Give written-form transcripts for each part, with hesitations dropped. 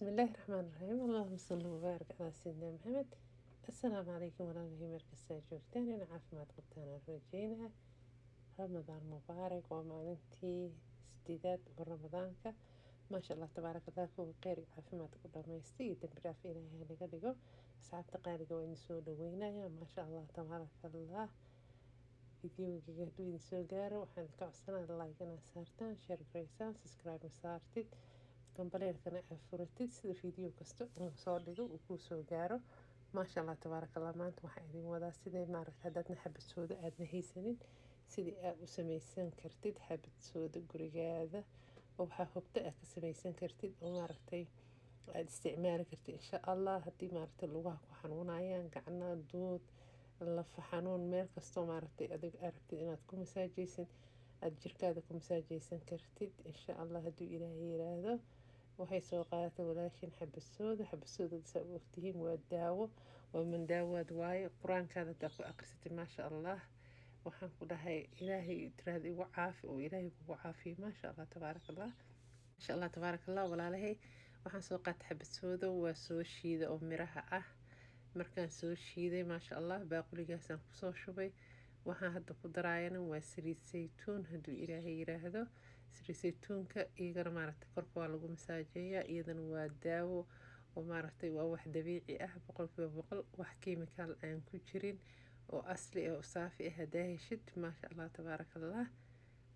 بسم الله الرحمن الرحيم اللهم صل وبارك على سيدنا محمد. السلام عليكم walaalahay markasta joogtaan in caafimaad qabtaan aan rajeynaa. ramadaan mubaarak waa maalintii sideedaad oo ramadaanka maasha allah tabaaraka allah kuwa kheyr iyo caafimaad ku dhamaystay iyo dambi dhaaf ilaahay naga dhigo. asxaabta qaaliga waa idin soo dhaweynaya maasha allah tabaaraka allah. videoga hadduu idin soo gaaro waxaan ka codsanaa like inaad saartaan, share gareysaan, subscribe ma saartid, gambaleelkana aad furatid sida video kasta uu soo dhigo uu kuu soo gaaro. maasha allah tabaaraka allah. maanta waxaan idin wadaa sidee maaragta haddaadna xabad sooda aadna haysanin sidii aad u samaysan kartid xabad sooda gurigaada oo waxaa hubta aad ka samaysan kartid oo maaragtay aad isticmaali kartid insha allah. haddii maaragtay lugaha ku xanuunayaan, gacnaha duud, lafa xanuun, meel kastoo maaragtay adig aragtid inaad ku masaajaysan aad jirkaada ku masaajaysan kartid insha allah hadduu ilaahay yiraahdo. waxay soo qaadatay walaashin xabasooda saa u ogtihiin waa daawo, waa mandaawaad waaye. qur-aankaada hadaa ku aqrisatay maasha allah waxaan ku dhahay ilaahay tiraahda igu caafi oo ilaahay kugu caafiyo maasha allah tabaaraka allah. maasha allah tabaaraka allah walaalahay. waxaan soo qaatay xabasooda waa soo shiida oo miraha ah. markaan soo shiiday maasha allah baaquligaasaan kusoo shubay. waxaan hadda ku daraayana waa saliid saytuun hadduu ilaahay yiraahdo. saliid saytuunka iyagana maaragtay korka waa lagu masaajeeyaa, iyadana waa daawo oo maaragtay waa wax dabiici ah boqolkiiba boqol, wax kiimikaal aan ku jirin oo asli ah oo saafi ah haddaa heshid maasha allah tabaaraka allah.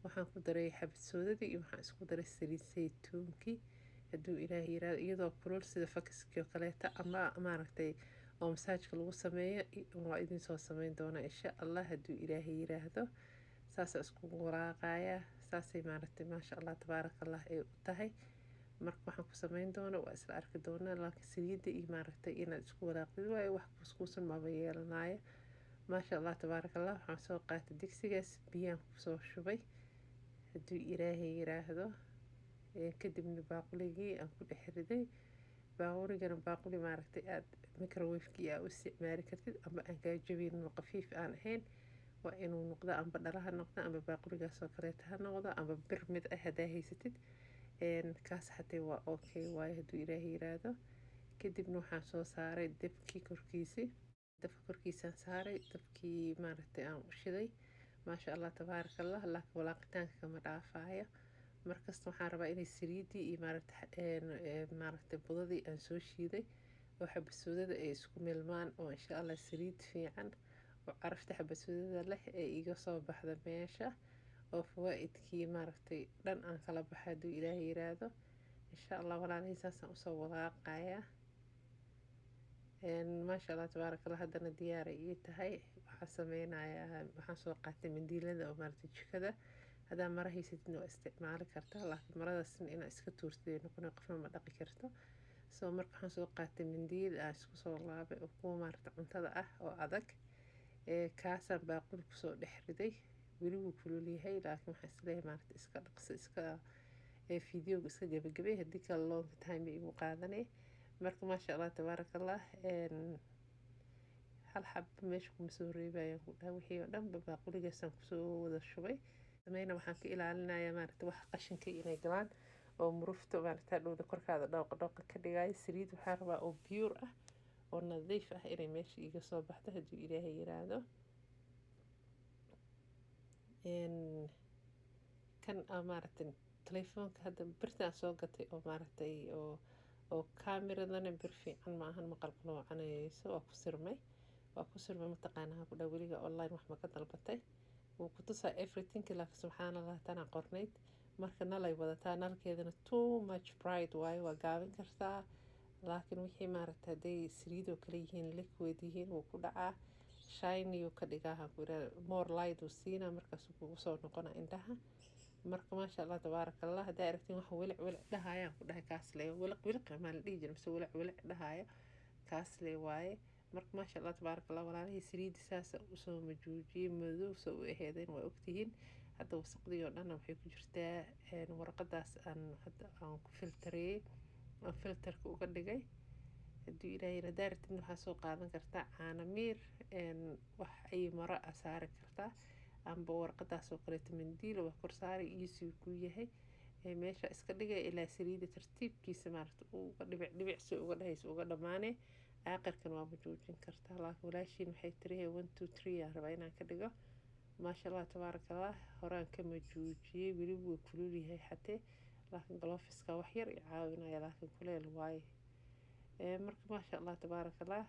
waxaan ku daray xabad soodadii iyo waxaan isku daray saliid saytuunkii hadduu ilaahay yiraahdo iyadoo kulul sida fakiskii oo kaleeta ama maaragtay oo masaajka lagu sameeyo waa idin soo sameyn doonaa insha allah hadduu ilaahay yiraahdo. saasa iskugu walaaqaya saasay maaragtay maasha allah tabaaraka allah ay u tahay. marka waxaan ku sameyn doona waa isla arki doonaa, laakiin saliidda iyo maaragtay inaad isku walaaqdid waayo wax kuskuusan maba yeelanayo maasha allah tabaaraka allah. waxaan soo qaatay digsigaas biyaan kusoo shubay hadduu ilaahay yiraahdo. kadibna baaquligii aan ku dhex riday. baaqurigana baaquli maaragtay aad microwavekii aa u isticmaali kartid ama aan kaa jabin oo qafiif aan ahayn. waa inuu noqdo amba dhalaha noqdo amba baaquligaasoo kaleeta ha noqdo amba bir mid ah haddaa haysatid kaas xatee waa okay waaye hadduu ilaahay yiraahdo. kadibna waxaan soo saaray dabkii korkiisii, dabka korkiisaan saaray, dabkii maaragtay aan u shiday maasha allah tabaaraka allah. laakiin walaaqitaanka kama dhaafayo markasta waxaan rabaa inay saliidii iyo maaragtay budadii aan soo shiiday oo xabasoodada ay isku milmaan oo insha allah saliid fiican oo carafta xabasoodada leh ee iga soo baxda meesha oo fawaa'idkii maaragtay dhan aan kala baxa hadduu ilaahay yiraahdo insha allah. walaalahay saasaan usoo walaaqaya maasha allah tabaaraka allah. haddana diyaaray ii tahay. waxaan sameynayaa waxaan soo qaatay mandiilada oo maaragtay jikada haddaa mara haysatidna waa isticmaali kartaa, laakiin maradaasna inaa iska tuurtay noqon qofna ma dhaqi karto. soo marka waxaan soo qaatay mandiil aan isku soo laabay oo kuwa maaragtay cuntada ah oo adag kaasaan baaquli kusoo dhex riday. weli wuu kulul yahay laakiin waxaan isleeyahay maaragtay iska dhaqso iska videoga iska gabagabay haddii kale long time igu qaadanay. marka maasha allah tabaaraka allah. hal xab meesha kuma soo reebayaan ku dhaha wixii oo dhanba baaquligaasaan kusoo wada shubay. sameyna waxaan ka ilaalinayaa maaragtay wax qashinka inay galaan oo murufta maaragtay dhowda korkaada dhooqa ka dhigayo. saliid waxaan rabaa oo pure ah oo nadiif ah inay meesha iga soo baxdo hadduu ilaahay yiraahdo. kan maaragtay telefoonka hadda birtaan soo gatay oo maaragtay oo kaameradana bir fiican maahan maqalka noocanayso waa ku sirmay mataqaanaa ku dhaa weliga online wax ma ka dalbatay wuu ku tusaa everything. laakiin subxaana allah tanaa qornayd marka nalay wadataa nalkeedana too much bright waayo waa gaabin kartaa, laakiin wixii maaragtay hadday saliidoo kale yihiin liquid yihiin wuu ku dhacaa shiny uu ka dhigaa more light uu siinaa markaasuu kugu soo noqona indhaha. marka maasha allah tabaaraka allah. haddaa aragtiin wax wilic dhahayaan ku dhahay kaas le wiliq maa la dhihi jira mise wilic dhahaya kaas le waaye. marka maasha allah tabaaraka allah walaalahii saliidda saasa usoo majuujiyey madow soo u aheedeen waa ogtihiin. hadda wasaqdii oo dhanna waxay ku jirtaa warqadaas aan hadda aan ku filtareeyey aan filterka uga dhigay hadduu ilaahay haddaa aragtidna waxaa soo qaadan kartaa caanamiir wax ay maro a saari kartaa amba warqadaas oo kaleeto mandiil waa kor saari easy ku yahay meesha iska dhigay ilaa saliida tartiibkiisa maaragta uga dhibic si uga dhahayso uga dhammaanay aakhirkan waaba joojin kartaa. laakiin walaashiin waxay tiri 1 2 3 aan rabaa inaan ka dhigo. maasha allah tabaaraka allah, horaan kama joojiyey, weli wuu kulul yahay xatee, laakiin galoofiska wax yar i caawinaya, laakiin kuleel waaye. marka maasha allah tabaaraka allah,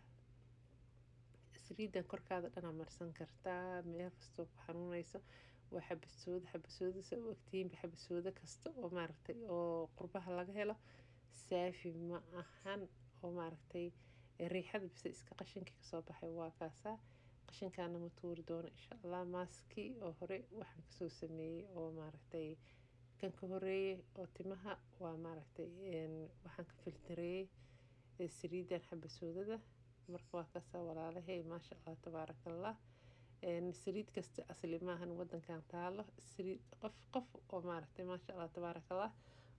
saliidan korkaada dhana marsan kartaa meel kastoo ku xanuunayso. waa xabasooda saa u ogtihiin xabasooda kasta oo maaragtay oo qurbaha laga helo saafi ma ahan, oo maaragtay riixada bise iska qashinkii kasoo baxay waa kaasaa. qashinkaana ma tuuri doono insha allah. maaskii oo hore waxaan kasoo sameeyey oo maaragtay kan ka horeeyey oo timaha waa maaragtay waxaan ka filtareeyey saliidan xabasoodada. marka waa kaasaa walaalahay, maasha allah tabaaraka allah. saliid kasta asli maahan wadankan taalo, saliid qof oo maaragtay maasha allah tabaaraka allah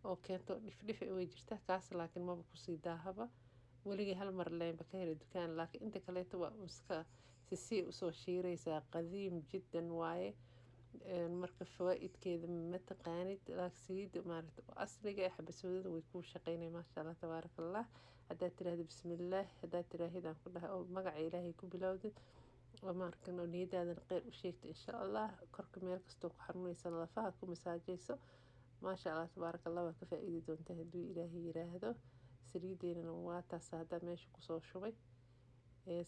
oo keento dhif way jirtaa. kaas laakiin maba kusii daahaba, weligii hal mar leenba ka heli dukaan, laakiin inta kaleeto waa iska sisii usoo shiiraysaa, qadiim jiddan waaye. marka fawaa'idkeeda ma taqaanid, laakiin saliida maaragta oo asliga ah xabasoodada way kuu shaqaynay maasha allah tabaaraka allah. haddaad tiraahdo bismillaah, haddaad tiraahidaan ku dhaha oo magaca ilaahay ku bilowdid oo maarkan oo niyadaadan kheyr u sheegta insha allah. korka meel kastoo ku xanuunaysa lafaha ku masaajayso, maasha allah tabaaraka allah waa ka faa'iidi doontaa hadduu ilaahay yiraahdo. saliideynana waa taas haddaa meesha kusoo shubay,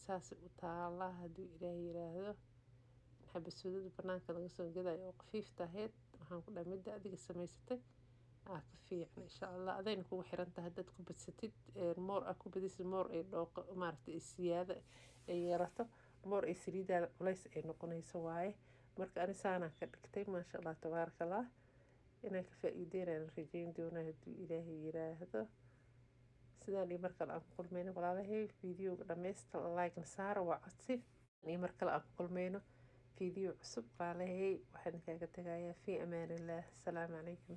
saas u taalaa hadduu ilaahay yiraahdo. xabasoodada banaanka laga soo gadayo oo khafiifta ahayd, waxaan ku dhaha midda adiga samaysatay ka fiican insha allah. adayna kugu xiran tahay haddaad ku badsatid moor ku badisid, moor ay dhooqo maaragtay siyaada ay yeelato, moor ay saliidaada culays ay noqonayso waaye. marka ani saanaan ka dhigtay maasha allah tabaaraka allah, inaan ka faa'iideynaan rajayn doonaa hadduu ilaahay yiraahdo. sidaan iyo mar kale aan ku kulmayno walaalahay, fiidiyowga dhammaysta like-na saara, waa codsi. iyo mar kale aan ku kulmayno fiidiyo cusub walaalahay, waxaan kaaga tagayaa fii amaanillaah. asalaamu calaykum.